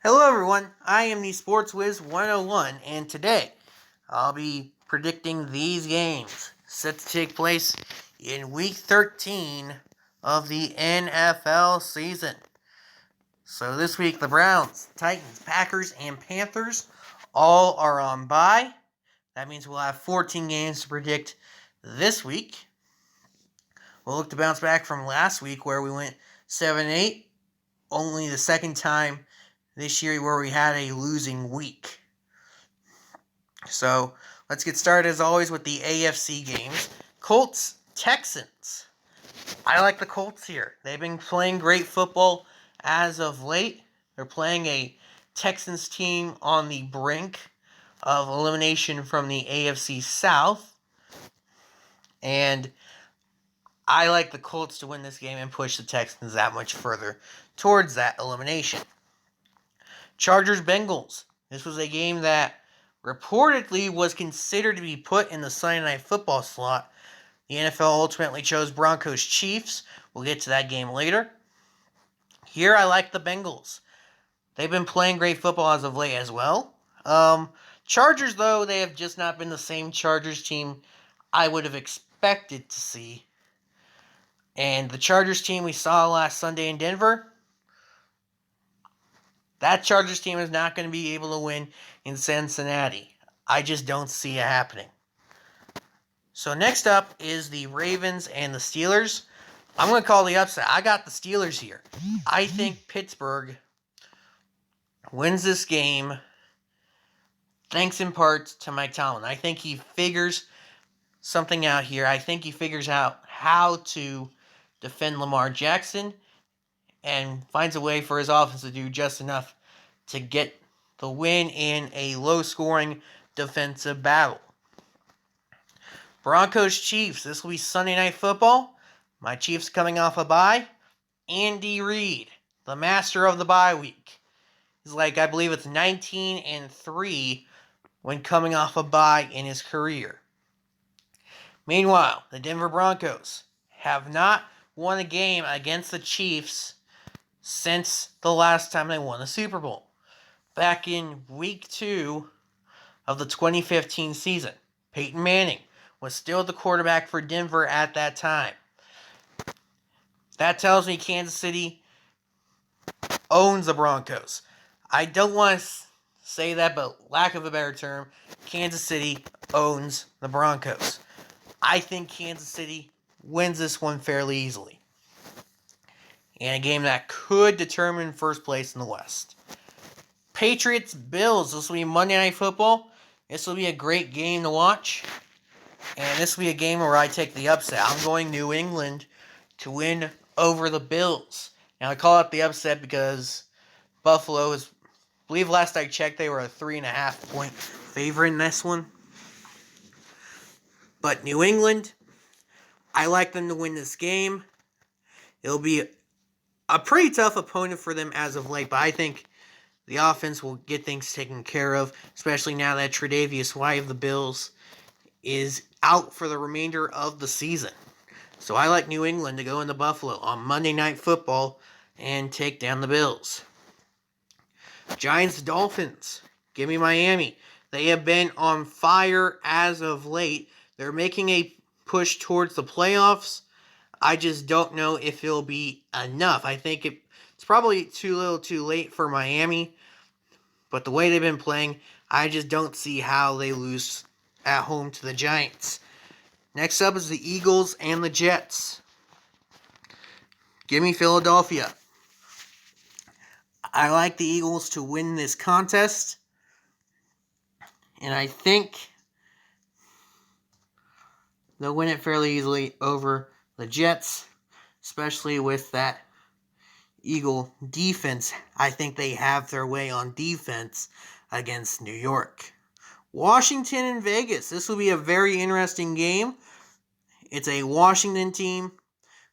Hello everyone, I am the Sports Wiz 101, and today I'll be predicting these games set to take place in Week 13 of the NFL season. So this week, the Browns, Titans, Packers, and Panthers all are on bye. That means we'll have 14 games to predict this week. We'll look to bounce back from last week where we went 7-8, only the second time this year where we had a losing week. So let's get started as always with the AFC games. Colts, Texans. I like the Colts here. They've been playing great football as of late. They're playing a Texans team on the brink of elimination from the AFC South. And I like the Colts to win this game and push the Texans that much further towards that elimination. Chargers, Bengals. This was a game that reportedly was considered to be put in the Sunday Night Football slot. The NFL ultimately chose Broncos Chiefs. We'll get to that game later. Here I like the Bengals. They've been playing great football as of late as well. Chargers, though, they have just not been the same Chargers team I would have expected to see. And the Chargers team we saw last Sunday in Denver, that Chargers team is not going to be able to win in Cincinnati. I just don't see it happening. So next up is the Ravens and the Steelers. I'm going to call the upset. I got the Steelers here. I think Pittsburgh wins this game thanks in part to Mike Tomlin. I think he figures something out here. I think he figures out how to defend Lamar Jackson and finds a way for his offense to do just enough to get the win in a low-scoring defensive battle. Broncos Chiefs. This will be Sunday Night Football. My Chiefs coming off a bye. Andy Reid, the master of the bye week, is I believe it's 19-3 when coming off a bye in his career. Meanwhile, the Denver Broncos have not won a game against the Chiefs since the last time they won the Super Bowl. Back in Week 2 of the 2015 season, Peyton Manning was still the quarterback for Denver at that time. That tells me Kansas City owns the Broncos. I don't want to say that, but lack of a better term, Kansas City owns the Broncos. I think Kansas City wins this one fairly easily. In a game that could determine first place in the West. Patriots, Bills. This will be Monday Night Football. This will be a great game to watch. And this will be a game where I take the upset. I'm going New England to win over the Bills. Now, I call it the upset because Buffalo is, I believe last I checked, they were a 3.5 point favorite in this one. But New England, I like them to win this game. It'll be a pretty tough opponent for them as of late, but I think the offense will get things taken care of, especially now that Tre'Davious White of the Bills is out for the remainder of the season. So I like New England to go into Buffalo on Monday Night Football and take down the Bills. Giants, Dolphins. Give me Miami. They have been on fire as of late. They're making a push towards the playoffs. I just don't know if it'll be enough. I think it's probably too little too late for Miami. But the way they've been playing, I just don't see how they lose at home to the Giants. Next up is the Eagles and the Jets. Give me Philadelphia. I like the Eagles to win this contest. And I think they'll win it fairly easily over the Jets, especially with that Eagle defense. I think they have their way on defense against New York. Washington and Vegas. This will be a very interesting game. It's a Washington team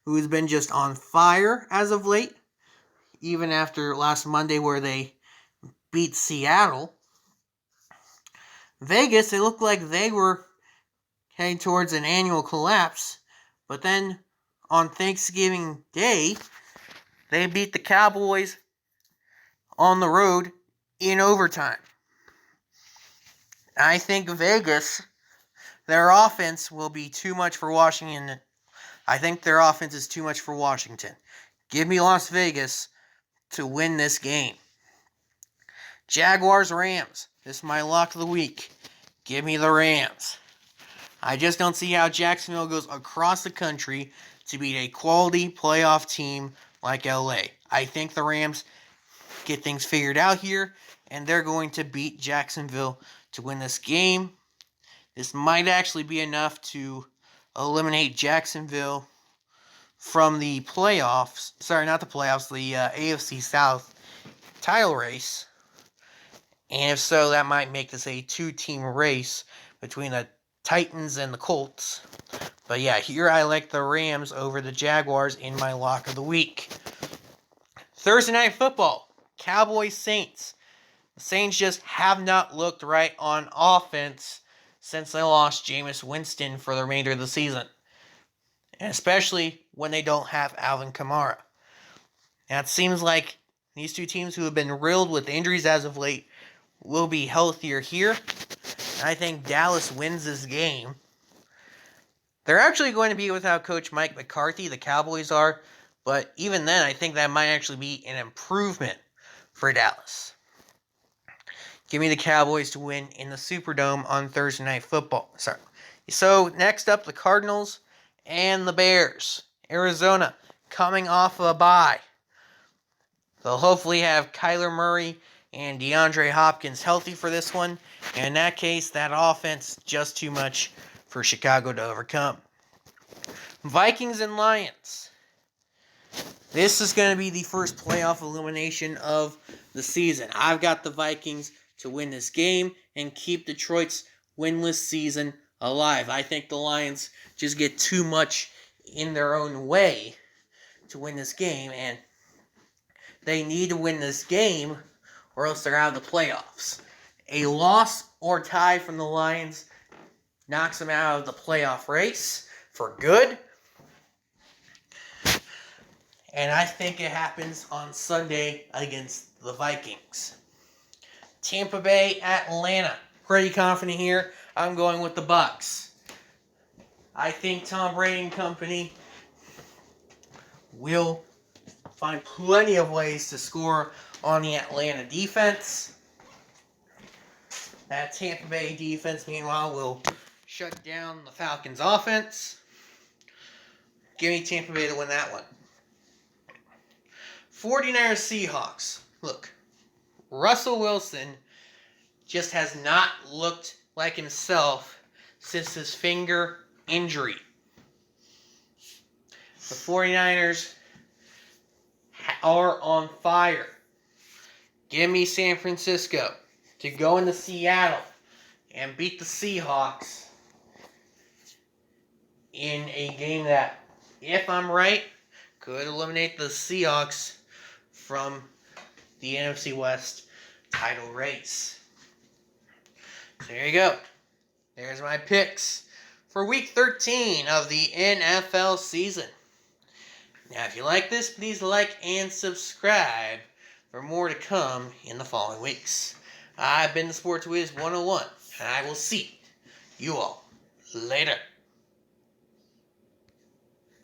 who has been just on fire as of late, even after last Monday where they beat Seattle. Vegas, it looked like they were heading towards an annual collapse, but then on Thanksgiving Day, they beat the Cowboys on the road in overtime. I think Vegas, their offense will be too much for Washington. I think their offense is too much for Washington. Give me Las Vegas to win this game. Jaguars, Rams. This is my lock of the week. Give me the Rams. I just don't see how Jacksonville goes across the country to beat a quality playoff team like LA. I think the Rams get things figured out here, and they're going to beat Jacksonville to win this game. This might actually be enough to eliminate Jacksonville from the playoffs. Sorry, not the playoffs, the AFC South title race. And if so, that might make this a two-team race between the Titans and the Colts. But yeah, here I like the Rams over the Jaguars in my lock of the week. Thursday Night Football, Cowboys-Saints. The Saints just have not looked right on offense since they lost Jameis Winston for the remainder of the season. And especially when they don't have Alvin Kamara. Now it seems like these two teams who have been riddled with injuries as of late will be healthier here. I think Dallas wins this game. They're actually going to be without Coach Mike McCarthy, the Cowboys are, but even then I think that might actually be an improvement for Dallas. Give me the Cowboys to win in the Superdome on Thursday Night Football. Sorry. So next up, the Cardinals and the Bears. Arizona coming off a bye. They'll hopefully have Kyler Murray and DeAndre Hopkins healthy for this one. And in that case, that offense just too much for Chicago to overcome. Vikings and Lions. This is going to be the first playoff elimination of the season. I've got the Vikings to win this game and keep Detroit's winless season alive. I think the Lions just get too much in their own way to win this game, and they need to win this game or else they're out of the playoffs. A loss or tie from the Lions knocks them out of the playoff race for good. And I think it happens on Sunday against the Vikings. Tampa Bay, Atlanta. Pretty confident here. I'm going with the Bucs. I think Tom Brady and company will find plenty of ways to score on the Atlanta defense. That Tampa Bay defense, meanwhile, will shut down the Falcons' offense. Give me Tampa Bay to win that one. 49ers Seahawks. Look, Russell Wilson just has not looked like himself since his finger injury. The 49ers are on fire. Give me San Francisco to go into Seattle and beat the Seahawks in a game that, if I'm right, could eliminate the Seahawks from the NFC West title race. So there you go. There's my picks for Week 13 of the NFL season. Now, if you like this, please like and subscribe for more to come in the following weeks. I've been the Sports Wiz 101, and I will see you all later.